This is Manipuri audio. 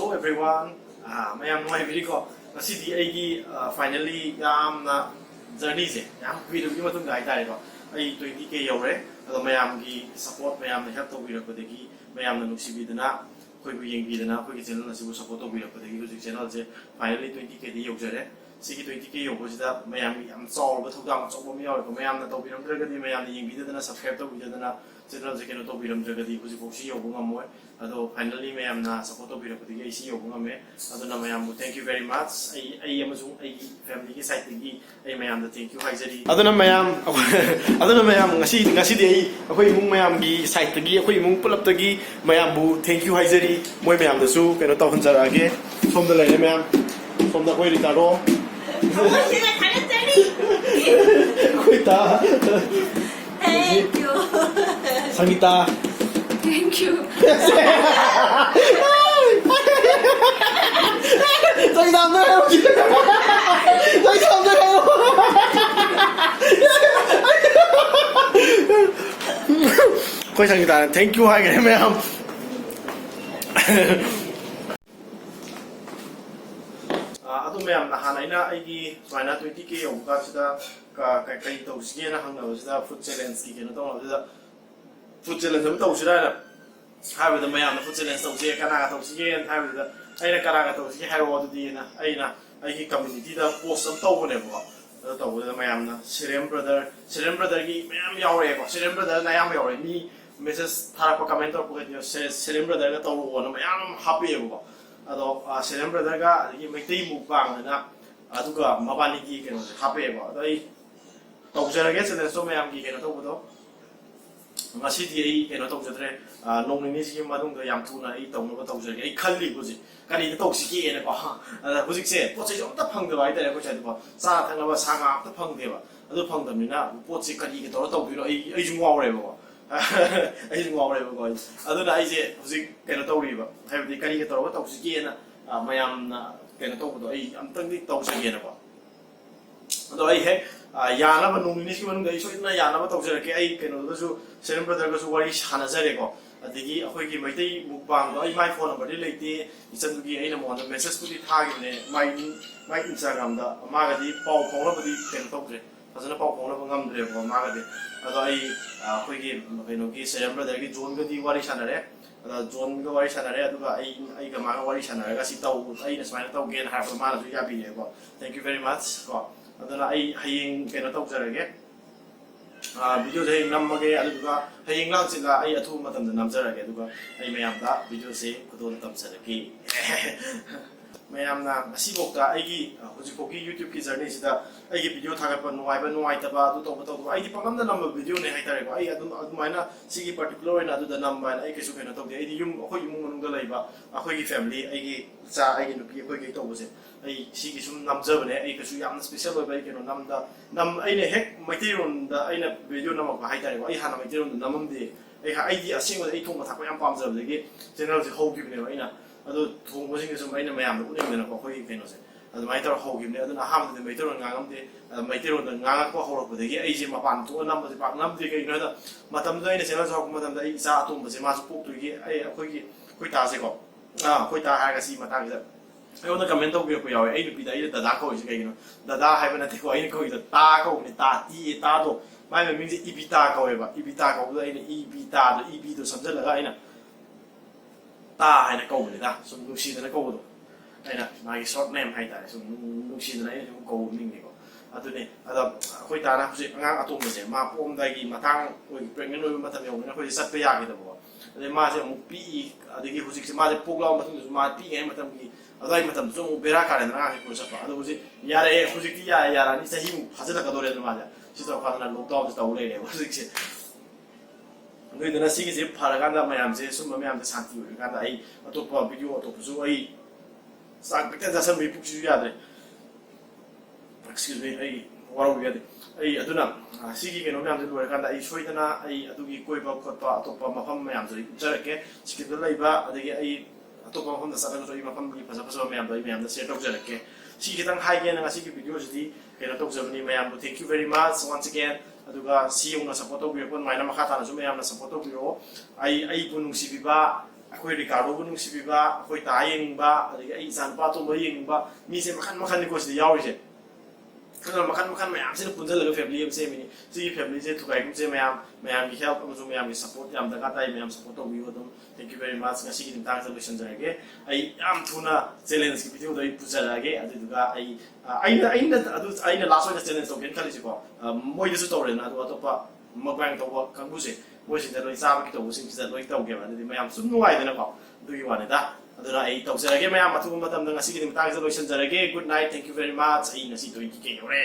Hello everyone. Mayam nuaibiriko. Ngasi di finally yamna journey se yam video gi matung gai tare ko. Ai 20k yore. Ado mayam gi support mayam na help to biro ko degi mayam na nuksibidana koi bu yengbidana koi gi channel na sibu support to biro ko degi hujik channel je finally 20k di yojare. Sigi 20k yobo sida mayam gi am chaw ba thudang chaw ba mi yaw ko mayam na to biram dragadi mayam ni yengbidana subscribe to bidana channel je keno to biram dragadi hujik boxi yobo ngamoy. Ado finally mayam na support to biro ko degi isi yobo ngame. Ado na mayam thank you very much. Ai amazung ai family gi side gi ai mayam da thank you haijari. Ado na mayam ngasi di ai akoi imung mayam gi side gi akoi imung pulap gi mayam bu thank you haijari. Moi mayam da su keno to hanjara ge som da lai mayam som da koi ritaro Kuita. Thank you. Sangita. Thank you. Sangita am there. Sangita am there. Koi Sangita, thank you hai gane ma'am. Ado ma'am na hanaina aigi swaina 20k yoga sida kai to sige na hangna sida food challenge ki keno to sida food challenge am to sida na hawe da ma'am na food challenge to sige kana to sige hawe da aina kana to sige hawo di na aina aigi community da post am to ne bo to da ma'am na Serem brother gi ma'am yaure ko Serem brother na yam yaure ni message thara ko comment to ko Serem brother ga to wo na ma'am happy bo ado Serem brother ga agi maitai mukbang na aduga mabani gi keno hape ba dai tawjara channel so mayam gi keno to bodo ngasi di ai keno tawjadre nongni si madung da yam thuna ai tawno ba tawjara ai khalli buji kani to si gi ene ba hujik se pochai jom ta phang da bai da ko chai ba sa thang ba sa nga ta phang de ba adu phang da mina pochai kani gi to bi ro ai jung wa re ba ai jung wa re ba ko adu na ai je hujik keno to ri ba hai di kani gi to ba si gi na mayam na kena to ko ai amtang di to sa gena ba ado ai he yana ba nung ni si manung dai so ina yana ba to sa ke ai keno do su Serem brother ko su wari hana jare ko adigi akoi gi maitai mukbang do ai my phone number di leite ichan gi ai na mo na message ku di tha gi ne my Instagram da ma ga di pau phone ba di keno to je fazana pau phone ba ngam dre ko ma ga di ado ai akoi gi keno gi Serem brother gi zone ga di wari hana re John ga wari sanare aduga ai ga ma wari sanare ga si tau ai na smile tau gen ha ma na su ya bi ko thank you very much ko adana ai haying kena tau jarage video je nammage aduga haying lang sila ai athu matam da nam jarage aduga ai mayam da video se kudon tam saraki mayam na asi bokta ai gi hoji koki YouTube ki journey sida ai gi video thaga pa nuai ta ba adu to ai di pangam da nam video ne hai tare ko ai adu maina sigi particular na adu da nam ba ai kesu kena to ai di yum khoi yum mun ga lai ba akhoi gi family ai gi cha ai gi nupi khoi gi to bose ai sigi sum nam ja bane ai kesu yam special oi ba ai keno nam da nam ai ne hek maiti ron da ai na video nam ba hai tare ko ai hana maiti ron da namam de ai di asing ai thong ma thak yam pam ja de channel se ho gi ne ai na ado thong bosing sum ai na mayam da uning na ko khoi keno se adu mai tar ho gi ne adu na ham de maiti ron ngam de maiti ron da nga ko ho ro de gi ai je ma pan to nam ba pak nam de gi na da matam da ai na channel sa ko matam da ai sa atum ba se ma su pok tu gi ai khoi gi khoi ta se ko khoi ta ha ga si matang da ai ona comment to bi ko yawe ai nupi da ai da ko is gi no da hai ba na te ko ai ko da ta ko ni ta ti ta do mai me ming ji ibita ko ba ibita ko da ai ni ibita do ibi do samja la ga ai na ta hai na ko ni da sum lu si da na ko do ai na mai short name hai ta sum lu si da ai ni ko ning ni ko adu ni ada khoi ta na ji ngang atum ba je ma pom da gi matang oi pregnant oi matam yo na khoi sat pe ya gi da bo ade ma je mu pi adigi hujik se ma je pogla matam ma pi ngai matam gi adai matam zo bera ka na ngai ko sa pa adu hujik ya re hujik ti ya ra ni sa hi mu phajala ka dore ma ja si to ka na lockdown ta ule le hujik se ngai na si gi se phara ga da mayam je sum mayam de santi oi ga da ai atopa video atopa zo ai sa ka ta sa me pu ju ya de excuse me ai warau ya de ai aduna sigi ke no mayam je lore kan da ai soidana ai adugi koi ba khot pa atopa mafam mayam je jarake sigi lai ba adagi ai atopa mafam da sa ka roi mafam gi phasa phasa mayam da mayam da share tok jarake sigi tang hai ge na sigi video ji ke na tok jabni mayam thank you very much once again aduga si yung na support to bi kon mai na makata na so mayam na support to bi ro ai punung si bi ba ꯑꯩꯈꯣꯏ ꯔꯤꯀꯥꯔꯗꯣꯕꯨ ꯅꯨꯡꯁꯤꯕꯤꯕ ꯑꯩꯈꯣꯏ ꯇꯥ ꯌꯦꯡꯅꯤꯡꯕ ꯑꯗꯒꯤ ꯑꯩ ꯏꯆꯥꯅꯨꯄꯥ ꯑꯇꯣꯝꯕ ꯌꯦꯡꯅꯤꯡꯕ ꯃꯤꯁꯦ ꯃꯈꯟ ꯃꯈꯟꯅꯤꯀꯣ ꯁꯤꯗ ꯌꯥꯎꯔꯤꯁꯦ ꯑꯗꯨꯅ ꯃꯈꯟ ꯃꯈꯟ ꯃꯌꯥꯝꯁꯤꯅ ꯄꯨꯟꯁꯤꯜꯂꯒ ꯐꯦꯃꯤꯂꯤ ꯑꯃ ꯁꯦꯝꯃꯤꯅꯤ ꯁꯤꯒꯤ ꯐꯦꯃꯤꯂꯤꯁꯦ ꯊꯨꯒꯥꯏꯒꯨꯝꯁꯦ ꯃꯌꯥꯝꯒꯤ ꯍꯦꯜꯞ ꯑꯃꯁꯨꯡ ꯃꯌꯥꯝꯒꯤ ꯁꯄꯣꯔꯠ ꯌꯥꯝ ꯗꯔꯀꯥꯔ ꯇꯥꯏ ꯃꯌꯥꯝ ꯁꯄꯣꯔꯠ ꯇꯧꯕꯤꯌꯨ ꯑꯗꯨꯝ ꯊꯦꯡꯛ ꯌꯨ ꯚꯦꯔꯤ ꯃꯆ ꯉꯁꯤꯒꯤ ꯃꯇꯥꯡꯗ ꯂꯣꯏꯁꯤꯟꯖꯔꯒꯦ ꯑꯩ ꯌꯥꯝ ꯊꯨꯅ ꯆꯦꯂꯦꯟꯖꯀꯤ ꯚꯤꯗꯤꯑꯣꯗꯣ ꯑꯩ ꯄꯨꯖꯔꯛꯑꯒꯦ ꯑꯗꯨꯗꯨꯒ ꯑꯩꯅ ꯂꯥꯁ ꯑꯣꯏꯅ ꯆꯦꯂꯦꯟꯖ ꯇꯧꯒꯦꯅ ꯈꯜꯂꯤꯁꯤꯀꯣ ꯃꯣꯏꯗꯁꯨ ꯇꯧꯔꯦꯗꯅ ꯑꯗꯨꯒ ꯑꯇꯣꯞꯄ ꯃꯛꯕꯥꯡ ꯇꯧꯕ ꯀꯥꯡꯕꯨꯁꯦ ꯃꯣꯏꯁꯤꯡꯗ ꯂꯣꯏ ꯆꯥꯕꯒꯤ ꯇꯧꯕꯁꯤꯡꯁꯤꯗ ꯂꯣꯏ ꯇꯧꯒꯦꯕ ꯑꯗꯨꯗꯤ ꯃꯌꯥꯝ ꯁꯨꯝ ꯅꯨꯡꯉꯥꯏꯗꯅꯀꯣ ꯑꯗꯨꯒꯤ ꯋꯥꯅꯤꯗ ꯑꯗꯨꯅ ꯑꯩ ꯇꯧꯖꯔꯒꯦ ꯃꯌꯥꯝ ꯑꯊꯨꯕ ꯃꯇꯝꯗ ꯉꯁꯤꯒꯤ ꯃꯇꯥꯡꯁꯤꯗ ꯂꯣꯏꯁꯤꯟꯖꯔꯒꯦ good night thank you very much ꯑꯩ ꯉꯁꯤ 20K ꯌꯧꯔꯦ